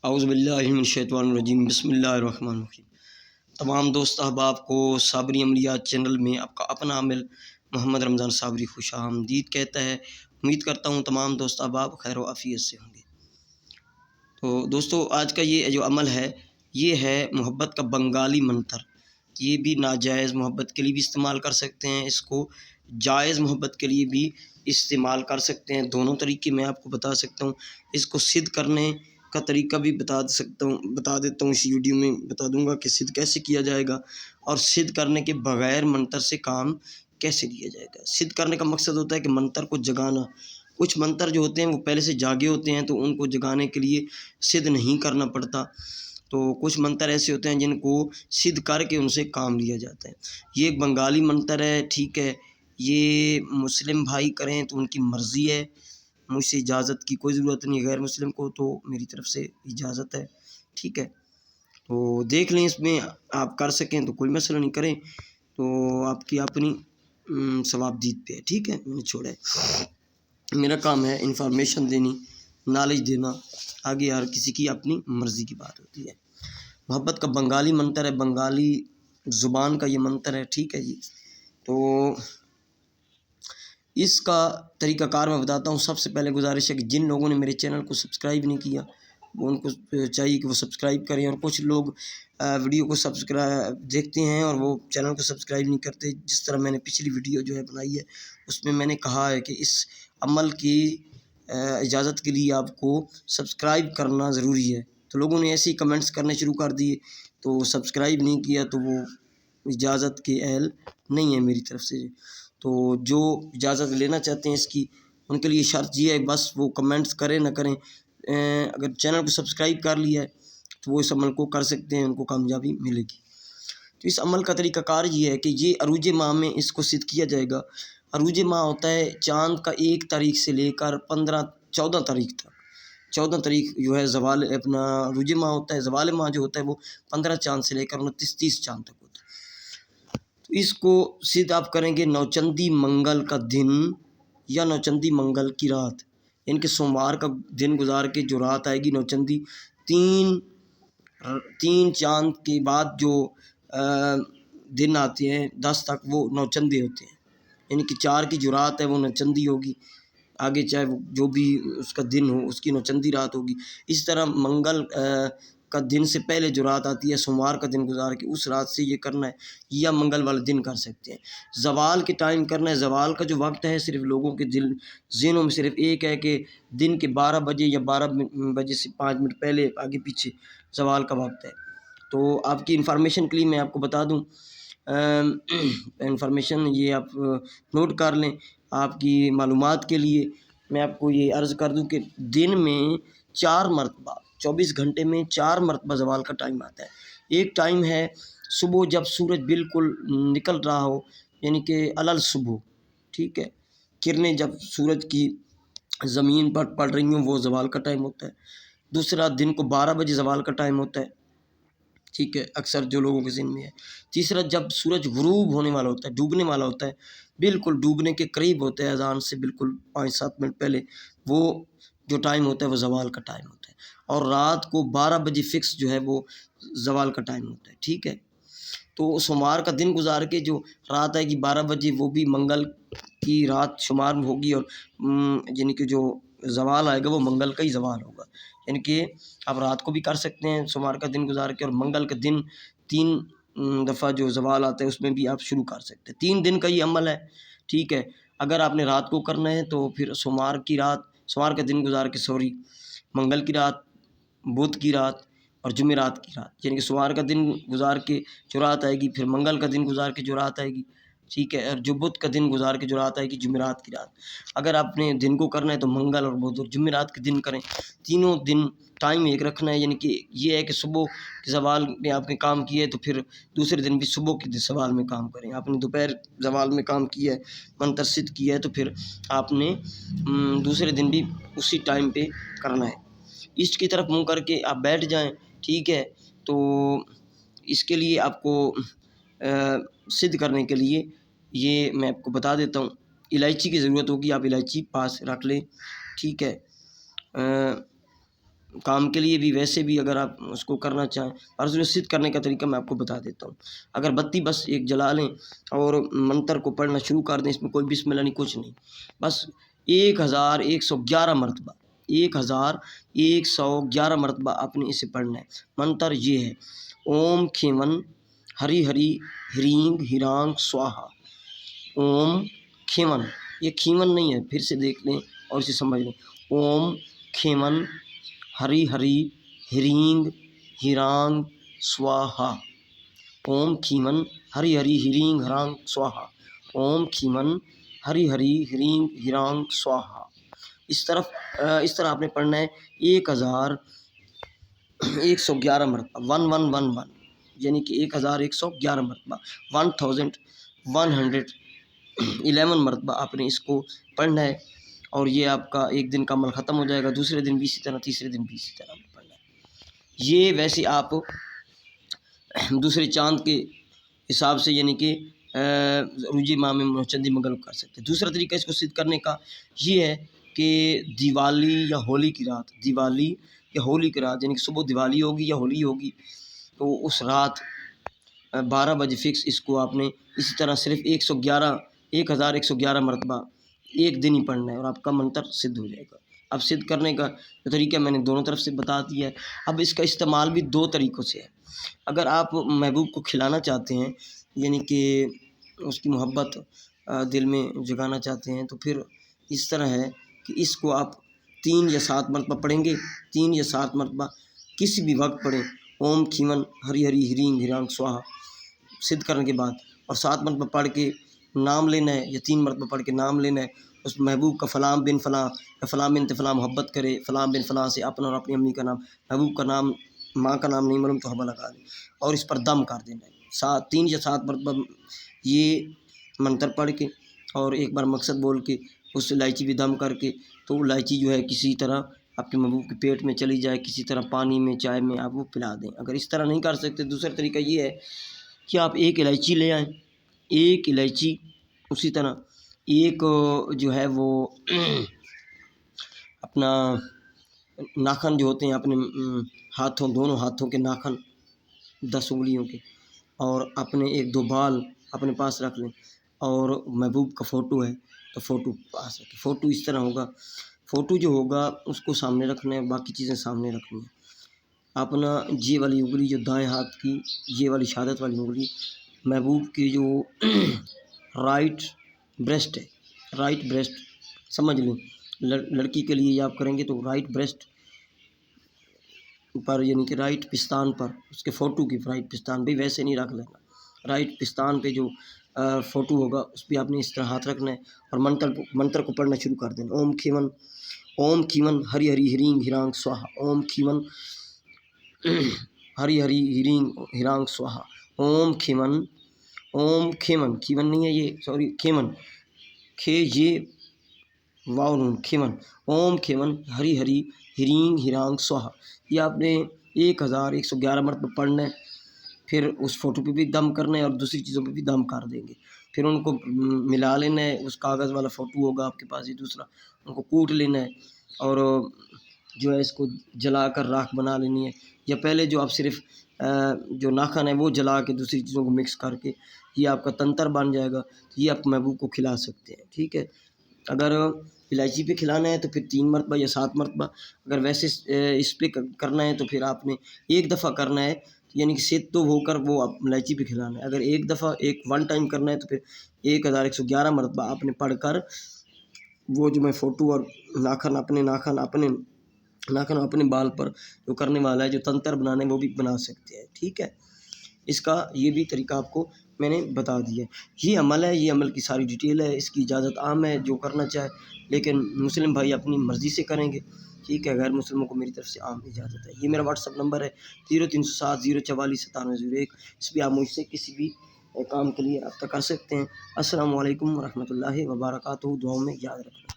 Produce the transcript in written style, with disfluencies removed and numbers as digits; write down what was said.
اعوذ باللہ من الشیطان الرجیم، بسم اللہ الرحمن الرحیم۔ تمام دوست احباب کو صابری عملیات چینل میں آپ کا اپنا عامل محمد رمضان صابری خوش آمدید کہتا ہے۔ امید کرتا ہوں تمام دوست احباب خیر و عافیت سے ہوں گے۔ تو دوستو، آج کا یہ جو عمل ہے یہ ہے محبت کا بنگالی منتر۔ یہ بھی ناجائز محبت کے لیے بھی استعمال کر سکتے ہیں، اس کو جائز محبت کے لیے بھی استعمال کر سکتے ہیں۔ دونوں طریقے میں آپ کو بتا سکتا ہوں۔ اس کو سدھ کرنے کا طریقہ بھی بتا دیتا ہوں، اس ویڈیو میں بتا دوں گا کہ سدھ کیسے کیا جائے گا اور سدھ کرنے کے بغیر منتر سے کام کیسے لیا جائے گا۔ سدھ کرنے کا مقصد ہوتا ہے کہ منتر کو جگانا۔ کچھ منتر جو ہوتے ہیں وہ پہلے سے جاگے ہوتے ہیں تو ان کو جگانے کے لیے سدھ نہیں کرنا پڑتا، تو کچھ منتر ایسے ہوتے ہیں جن کو سدھ کر کے ان سے کام لیا جاتا ہے۔ یہ ایک بنگالی منتر ہے، ٹھیک ہے۔ یہ مسلم بھائی کریں تو ان کی مرضی ہے، مجھ سے اجازت کی کوئی ضرورت نہیں۔ غیر مسلم کو تو میری طرف سے اجازت ہے، ٹھیک ہے۔ تو دیکھ لیں، اس میں آپ کر سکیں تو کوئی مسئلہ نہیں، کریں تو آپ کی اپنی ثواب دید پہ ہے، ٹھیک ہے۔ میں نے چھوڑا ہے، میرا کام ہے انفارمیشن دینی، نالج دینا، آگے ہر کسی کی اپنی مرضی کی بات ہوتی ہے۔ محبت کا بنگالی منتر ہے، بنگالی زبان کا یہ منتر ہے، ٹھیک ہے جی۔ تو اس کا طریقہ کار میں بتاتا ہوں۔ سب سے پہلے گزارش ہے کہ جن لوگوں نے میرے چینل کو سبسکرائب نہیں کیا وہ ان کو چاہیے کہ وہ سبسکرائب کریں، اور کچھ لوگ ویڈیو کو دیکھتے ہیں اور وہ چینل کو سبسکرائب نہیں کرتے۔ جس طرح میں نے پچھلی ویڈیو جو ہے بنائی ہے اس میں نے کہا ہے کہ اس عمل کی اجازت کے لیے آپ کو سبسکرائب کرنا ضروری ہے، تو لوگوں نے ایسے ہی کمنٹس کرنے شروع کر دیے، تو سبسکرائب نہیں کیا تو وہ اجازت کے اہل نہیں ہے میری طرف سے۔ تو جو اجازت لینا چاہتے ہیں اس کی، ان کے لیے شرط یہ ہے بس وہ کمنٹس کریں نہ کریں، اگر چینل کو سبسکرائب کر لیا ہے تو وہ اس عمل کو کر سکتے ہیں، ان کو کامیابی ملے گی۔ تو اس عمل کا طریقہ کار یہ ہے کہ یہ عروج ماہ میں اس کو سدھ کیا جائے گا۔ عروج ماہ ہوتا ہے چاند کا 1 تاریخ سے لے کر 14 تاریخ تک۔ 14 تاریخ جو ہے زوال عروج ماہ ہوتا ہے، زوال ماہ جو ہوتا ہے وہ 15 چاند سے لے کر 29-30 چاند تک ہوتا ہے۔ تو اس کو سدھ آپ کریں گے نوچندی منگل کا دن یا نوچندی منگل کی رات، یعنی کہ سوموار کا دن گزار کے جو رات آئے گی نوچندی، تین چاند کے بعد جو دن آتے ہیں 10 تک وہ نوچندی ہوتے ہیں، یعنی کہ 4 کی جو رات ہے وہ نوچندی ہوگی، آگے چاہے وہ جو بھی اس کا دن ہو اس کی نوچندی رات ہوگی۔ اس طرح منگل کا دن سے پہلے جو رات آتی ہے سوموار کا دن گزار کے اس رات سے یہ کرنا ہے، یا منگل والے دن کر سکتے ہیں۔ زوال کے ٹائم کرنا ہے، زوال کا جو وقت ہے صرف لوگوں کے ذہنوں میں صرف ایک ہے کہ دن کے 12 بجے یا 12 بجے سے 5 منٹ پہلے آگے پیچھے زوال کا وقت ہے۔ تو آپ کی انفارمیشن کے لیے میں آپ کو بتا دوں، انفارمیشن یہ آپ نوٹ کر لیں، آپ کی معلومات کے لیے میں آپ کو یہ عرض کر دوں کہ دن میں 4 مرتبہ 24 گھنٹے میں 4 مرتبہ زوال کا ٹائم آتا ہے۔ ایک ٹائم ہے صبح جب سورج بالکل نکل رہا ہو، یعنی کہ علل صبح، ٹھیک ہے، کرنیں جب سورج کی زمین پر پڑ رہی ہوں وہ زوال کا ٹائم ہوتا ہے۔ دوسرا دن کو 12 بجے زوال کا ٹائم ہوتا ہے، ٹھیک ہے، اکثر جو لوگوں کے ذہن میں ہے۔ تیسرا جب سورج غروب ہونے والا ہوتا ہے، ڈوبنے والا ہوتا ہے، بالکل ڈوبنے کے قریب ہوتا ہے، اذان سے بالکل 5-7 منٹ پہلے وہ جو ٹائم ہوتا ہے وہ زوال کا ٹائم ہوتا ہے۔ اور رات کو 12 بجے فکس جو ہے وہ زوال کا ٹائم ہوتا ہے، ٹھیک ہے۔ تو سوموار کا دن گزار کے جو رات آئے گی 12 بجے وہ بھی منگل کی رات شمار ہوگی، اور یعنی کہ جو زوال آئے گا وہ منگل کا ہی زوال ہوگا، یعنی کہ آپ رات کو بھی کر سکتے ہیں سوموار کا دن گزار کے، اور منگل کا دن 3 دفعہ جو زوال آتا ہے اس میں بھی آپ شروع کر سکتے ہیں۔ 3 دن کا یہ عمل ہے، ٹھیک ہے۔ اگر آپ نے رات کو کرنا ہے تو پھر سوموار کا دن گزار کے منگل کی رات، بدھ کی رات اور جمعرات کی رات، یعنی کہ سوموار کا دن گزار کے جو رات آئے گی پھر منگل کا دن گزار کے جو رات آئے گی، ٹھیک ہے، اور جو بدھ کا دن گزار کے جو رات آئے گی جمعرات کی رات۔ اگر آپ نے دن کو کرنا ہے تو منگل اور بدھ اور جمعرات کے دن کریں، تینوں دن ٹائم ایک رکھنا ہے، یعنی کہ یہ ہے کہ صبح کے زوال میں آپ نے کام کیے تو پھر دوسرے دن بھی صبح کے زوال میں کام کریں۔ آپ نے دوپہر زوال میں کام کیا ہے، منتر سدھ کیا ہے، تو پھر آپ نے دوسرے دن بھی اسی ٹائم پہ کرنا ہے۔ ایسٹ کی طرف منہ کر کے آپ بیٹھ جائیں، ٹھیک ہے۔ تو اس کے لیے آپ کو سدھ کرنے کے لیے یہ میں آپ کو بتا دیتا ہوں، الائچی کی ضرورت ہوگی، آپ الائچی پاس رکھ لیں، ٹھیک ہے۔ کام کے لیے بھی، ویسے بھی اگر آپ اس کو کرنا چاہیں، عرض نصیحت کرنے کا طریقہ میں آپ کو بتا دیتا ہوں۔ اگر بتی بس ایک جلا لیں اور منتر کو پڑھنا شروع کر دیں، اس میں کوئی بسم اللہ نہیں، کچھ نہیں، بس 1111 مرتبہ 1111 مرتبہ آپ نے اسے پڑھنا ہے۔ منتر یہ ہے: اوم کھیون ہری ہری ہرینگ ہرانگ سواہا۔ اوم کھیون، یہ کھیون نہیں ہے، پھر سے دیکھ لیں اور اسے سمجھ لیں۔ اوم کھیون ہری ہری ہرینگ ہرانگ سواہا۔ اوم کھیون ہری ہری ہرینگ ہرانگ سواہا۔ اوم کھیون ہری ہری ہرینگ ہرانگ سواہا۔ اس طرح آپ نے پڑھنا ہے 1111 مرتبہ، 1111، یعنی کہ 1111 مرتبہ، 1111 مرتبہ آپ نے اس کو پڑھنا ہے، اور یہ آپ کا ایک دن کا عمل ختم ہو جائے گا۔ دوسرے دن بھی اسی طرح، تیسرے دن بھی اسی طرح پڑھنا ہے۔ یہ ویسے آپ دوسرے چاند کے حساب سے، یعنی کہ روزی ماہ میں چندی منگل کو کر سکتے ہیں۔ دوسرا طریقہ اس کو سدھ کرنے کا یہ ہے کہ دیوالی یا ہولی کی رات، دیوالی یا ہولی کی رات، یعنی کہ صبح دیوالی ہوگی یا ہولی ہوگی، تو اس رات 12 بجے فکس اس کو آپ نے اسی طرح صرف 1111 مرتبہ ایک دن ہی پڑھنا ہے، اور آپ کا منتر سدھ ہو جائے گا۔ اب سدھ کرنے کا جو طریقہ میں نے دونوں طرف سے بتا دیا ہے۔ اب اس کا استعمال بھی دو طریقوں سے ہے۔ اگر آپ محبوب کو کھلانا چاہتے ہیں، یعنی کہ اس کی محبت دل میں جگانا چاہتے ہیں، تو پھر اس طرح ہے کہ اس کو آپ 3 یا 7 مرتبہ پڑھیں گے، 3 یا 7 مرتبہ کسی بھی وقت پڑھیں۔ اوم کھیون ہری ہری ہرینگ ہرانگ سواہا سدھ کرنے کے بعد، اور 7 مرتبہ پڑھ کے نام لینا ہے، یا 3 مرتبہ پڑھ کے نام لینا ہے اس محبوب کا، فلاں بن فلاں یا فلاں بنت فلاں محبت کرے، فلاں بن فلاں سے اپنا اور اپنی امی کا نام، محبوب کا نام، ماں کا نام نہیں معلوم تو حبہ لگا دیں، اور اس پر دم کر دینا ہے 3 یا 7 مرتبہ یہ منتر پڑھ کے، اور ایک بار مقصد بول کے اس الائچی بھی دم کر کے، تو الائچی جو ہے کسی طرح آپ کے محبوب کے پیٹ میں چلی جائے، کسی طرح پانی میں، چائے میں آپ وہ پلا دیں۔ اگر اس طرح نہیں کر سکتے، دوسرا طریقہ یہ ہے کہ آپ ایک الائچی لے آئیں، ایک الائچی، اسی طرح ایک جو ہے وہ اپنا ناخن جو ہوتے ہیں اپنے ہاتھوں، دونوں ہاتھوں کے ناخن 10 انگلیوں کے، اور اپنے 1-2 بال اپنے پاس رکھ لیں، اور محبوب کا فوٹو ہے تو فوٹو پاس رکھیں۔ فوٹو اس طرح ہوگا، فوٹو جو ہوگا اس کو سامنے رکھنا ہے، باقی چیزیں سامنے رکھنی ہیں۔ اپنا یہ والی انگلی جو دائیں ہاتھ کی، یہ والی شہادت والی انگلی محبوب کی جو رائٹ بریسٹ ہے، رائٹ بریسٹ سمجھ لیں، لڑکی کے لیے یہ آپ کریں گے تو رائٹ بریسٹ پر، یعنی کہ رائٹ پستان پر، اس کے فوٹو کی رائٹ پستان بھی ویسے نہیں رکھ لینا، رائٹ پستان پہ جو فوٹو ہوگا اس پہ آپ نے اس طرح ہاتھ رکھنا ہے، اور منتر کو پڑھنا شروع کر دینا۔ اوم کھیون ہری ہری ہرینگ ہرانگ سواہا۔ اوم کھیون ہری ہری ہرینگ ہرانگ سواہا۔ اوم کھیون کھیون نہیں ہے یہ، سوری، کھیون، کھے یہ واو نون، کھیون۔ اوم کھیون ہری ہری ہرینگ ہرانگ سواہا، یہ آپ نے 1111 مرتبہ پڑھنا ہے۔ پھر اس فوٹو پہ بھی دم کرنا ہے، اور دوسری چیزوں پہ بھی دم کر دیں گے، پھر ان کو ملا لینا ہے، اس کاغذ والا فوٹو ہوگا آپ کے پاس یہ دوسرا، ان کو کوٹ لینا ہے، اور جو ہے اس کو جلا کر راکھ بنا لینی ہے، یا پہلے جو آپ صرف جو ناخن ہے وہ جلا کے دوسری چیزوں کو مکس کر کے یہ آپ کا تنتر بن جائے گا، یہ آپ محبوب کو کھلا سکتے ہیں، ٹھیک ہے۔ اگر الائچی پہ کھلانا ہے تو پھر 3 مرتبہ یا 7 مرتبہ، اگر ویسے اس پہ کرنا ہے تو پھر آپ نے ایک دفعہ کرنا ہے، یعنی کہ سدھ ہو کر وہ الائچی پہ کھلانا ہے۔ اگر ایک دفعہ ون ٹائم کرنا ہے تو پھر 1111 مرتبہ آپ نے پڑھ کر وہ جو میں فوٹو اور ناخن اپنے بال پر جو کرنے والا ہے، جو تنتر بنانا ہے وہ بھی بنا سکتے ہیں، ٹھیک ہے۔ اس کا یہ بھی طریقہ آپ کو میں نے بتا دیا ہے۔ یہ عمل ہے، یہ عمل کی ساری ڈیٹیل ہے، اس کی اجازت عام ہے، جو کرنا چاہے، لیکن مسلم بھائی اپنی مرضی سے کریں گے، ٹھیک ہے۔ غیر مسلموں کو میری طرف سے عام اجازت ہے۔ یہ میرا واٹس ایپ نمبر ہے 0307 044 9701، اس پہ آپ مجھ سے کسی بھی کام کے لیے رابطہ کر سکتے ہیں۔ السلام علیکم ورحمۃ اللہ وبرکاتہ، دعاؤں میں یاد رکھنا۔